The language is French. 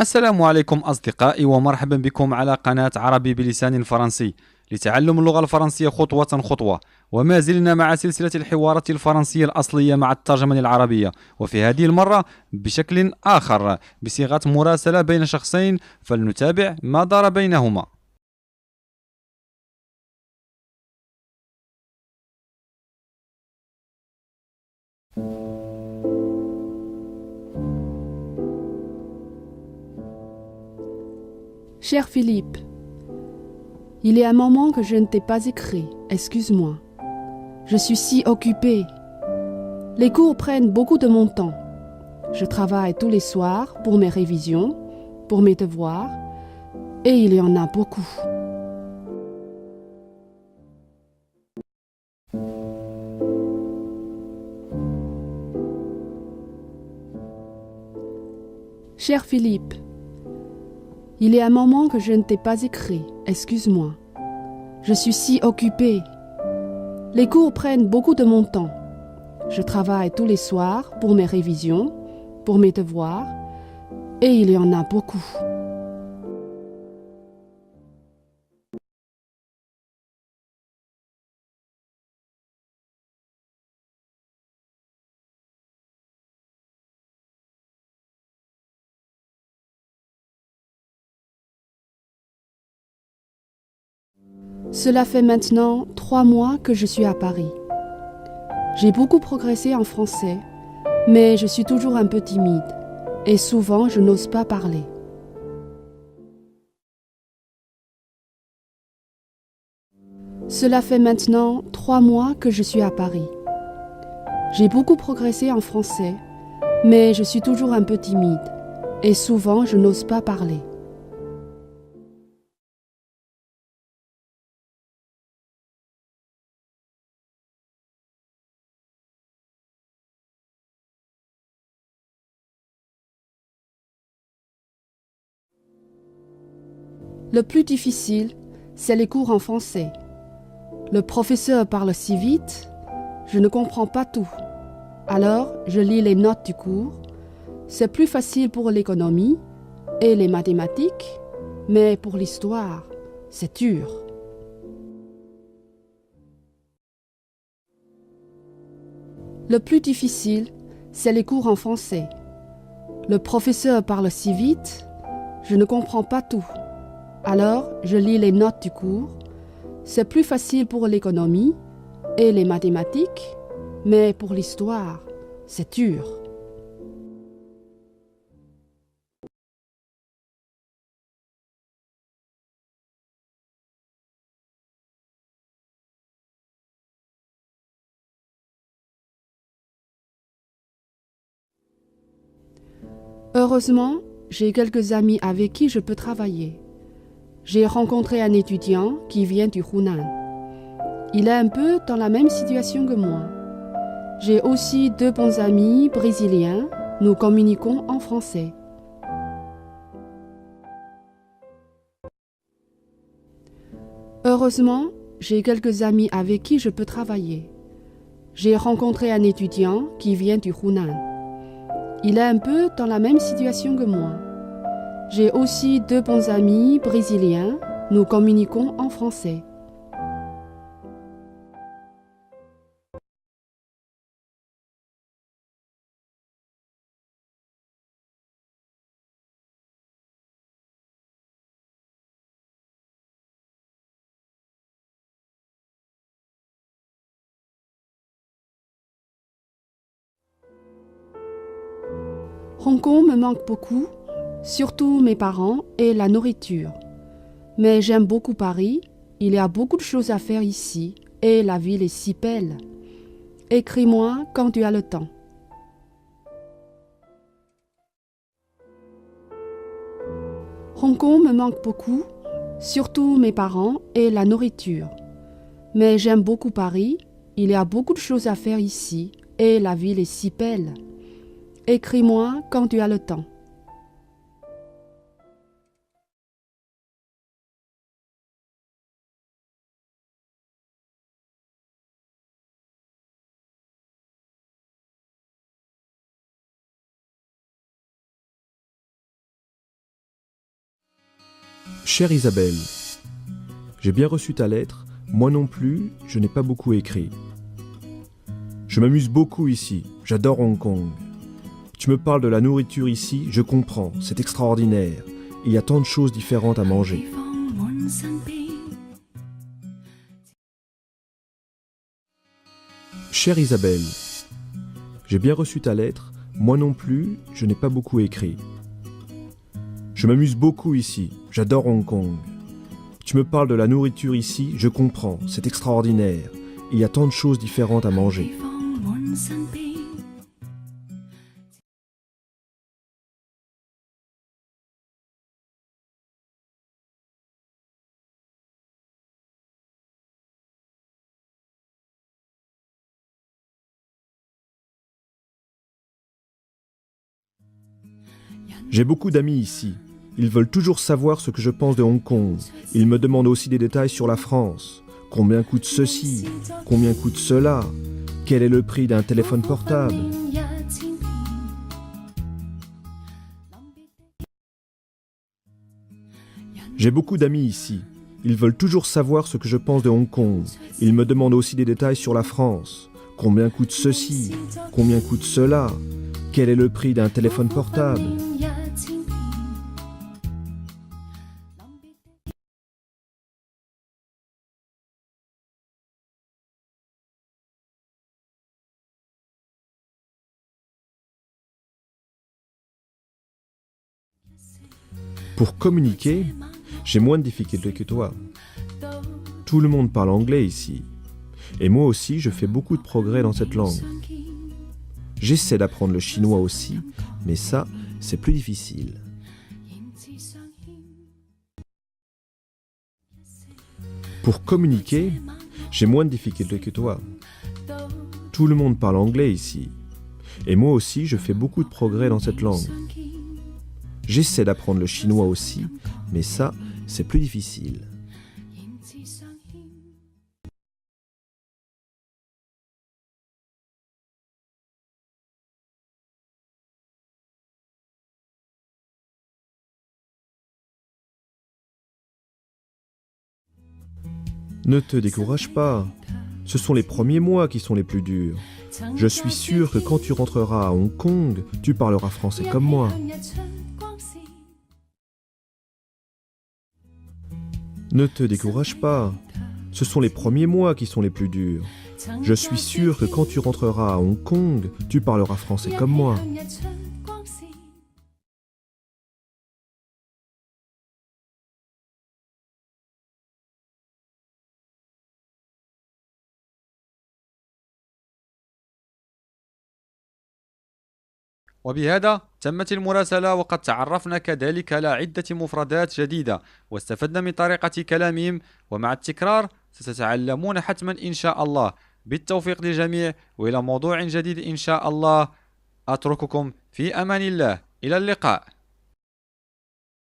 السلام عليكم أصدقائي ومرحبا بكم على قناة عربي بلسان فرنسي لتعلم اللغة الفرنسية خطوة خطوة. وما زلنا مع سلسلة الحوارات الفرنسية الأصلية مع الترجمة العربية، وفي هذه المرة بشكل آخر بصيغة مراسلة بين شخصين، فلنتابع ما دار بينهما. Cher Philippe, il est un moment que je ne t'ai pas écrit, excuse-moi. Je suis si occupée. Les cours prennent beaucoup de mon temps. Je travaille tous les soirs pour mes révisions, pour mes devoirs, et il y en a beaucoup. Cher Philippe, il est un moment que je ne t'ai pas écrit, excuse-moi. Je suis si occupée. Les cours prennent beaucoup de mon temps. Je travaille tous les soirs pour mes révisions, pour mes devoirs, et il y en a beaucoup. Cela fait maintenant 3 mois que je suis à Paris. J'ai beaucoup progressé en français, mais je suis toujours un peu timide et souvent je n'ose pas parler. Cela fait maintenant 3 mois que je suis à Paris. J'ai beaucoup progressé en français, mais je suis toujours un peu timide et souvent je n'ose pas parler. Le plus difficile, c'est les cours en français. Le professeur parle si vite, je ne comprends pas tout. Alors, je lis les notes du cours. C'est plus facile pour l'économie et les mathématiques, mais pour l'histoire, c'est dur. Le plus difficile, c'est les cours en français. Le professeur parle si vite, je ne comprends pas tout. Alors, je lis les notes du cours. C'est plus facile pour l'économie et les mathématiques, mais pour l'histoire, c'est dur. Heureusement, j'ai quelques amis avec qui je peux travailler. J'ai rencontré un étudiant qui vient du Hunan. Il est un peu dans la même situation que moi. J'ai aussi 2 bons amis brésiliens. Nous communiquons en français. Heureusement, j'ai quelques amis avec qui je peux travailler. J'ai rencontré un étudiant qui vient du Hunan. Il est un peu dans la même situation que moi. J'ai aussi 2 bons amis brésiliens. Nous communiquons en français. Hong Kong me manque beaucoup, surtout mes parents et la nourriture. Mais j'aime beaucoup Paris, il y a beaucoup de choses à faire ici et la ville est si belle. Écris-moi quand tu as le temps. Hong Kong me manque beaucoup, surtout mes parents et la nourriture. Mais j'aime beaucoup Paris, il y a beaucoup de choses à faire ici et la ville est si belle. Écris-moi quand tu as le temps. Chère Isabelle, j'ai bien reçu ta lettre, moi non plus, je n'ai pas beaucoup écrit. Je m'amuse beaucoup ici, j'adore Hong Kong. Tu me parles de la nourriture ici, je comprends, c'est extraordinaire. Il y a tant de choses différentes à manger. Chère Isabelle, j'ai bien reçu ta lettre, moi non plus, je n'ai pas beaucoup écrit. Je m'amuse beaucoup ici, j'adore Hong Kong. Tu me parles de la nourriture ici, je comprends, c'est extraordinaire. Il y a tant de choses différentes à manger. J'ai beaucoup d'amis ici. Ils veulent toujours savoir ce que je pense de Hong Kong. Ils me demandent aussi des détails sur la France. Combien coûte ceci? Combien coûte cela? Quel est le prix d'un téléphone portable? J'ai beaucoup d'amis ici. Ils veulent toujours savoir ce que je pense de Hong Kong. Ils me demandent aussi des détails sur la France. Combien coûte ceci? Combien coûte cela? Quel est le prix d'un téléphone portable? Pour communiquer, j'ai moins de difficultés que toi. Tout le monde parle anglais ici. Et moi aussi, je fais beaucoup de progrès dans cette langue. J'essaie d'apprendre le chinois aussi, mais ça, c'est plus difficile. Pour communiquer, j'ai moins de difficultés que toi. Tout le monde parle anglais ici. Et moi aussi, je fais beaucoup de progrès dans cette langue. J'essaie d'apprendre le chinois aussi, mais ça, c'est plus difficile. Ne te décourage pas. Ce sont les premiers mois qui sont les plus durs. Je suis sûr que quand tu rentreras à Hong Kong, tu parleras français comme moi. Ne te décourage pas. Ce sont les premiers mois qui sont les plus durs. Je suis sûr que quand tu rentreras à Hong Kong, tu parleras français comme moi. وبهذا تمت المراسلة، وقد تعرفنا كذلك على عدة مفردات جديدة واستفدنا من طريقة كلامهم، ومع التكرار ستتعلمون حتما إن شاء الله. بالتوفيق للجميع، وإلى موضوع جديد إن شاء الله. أترككم في أمان الله، إلى اللقاء.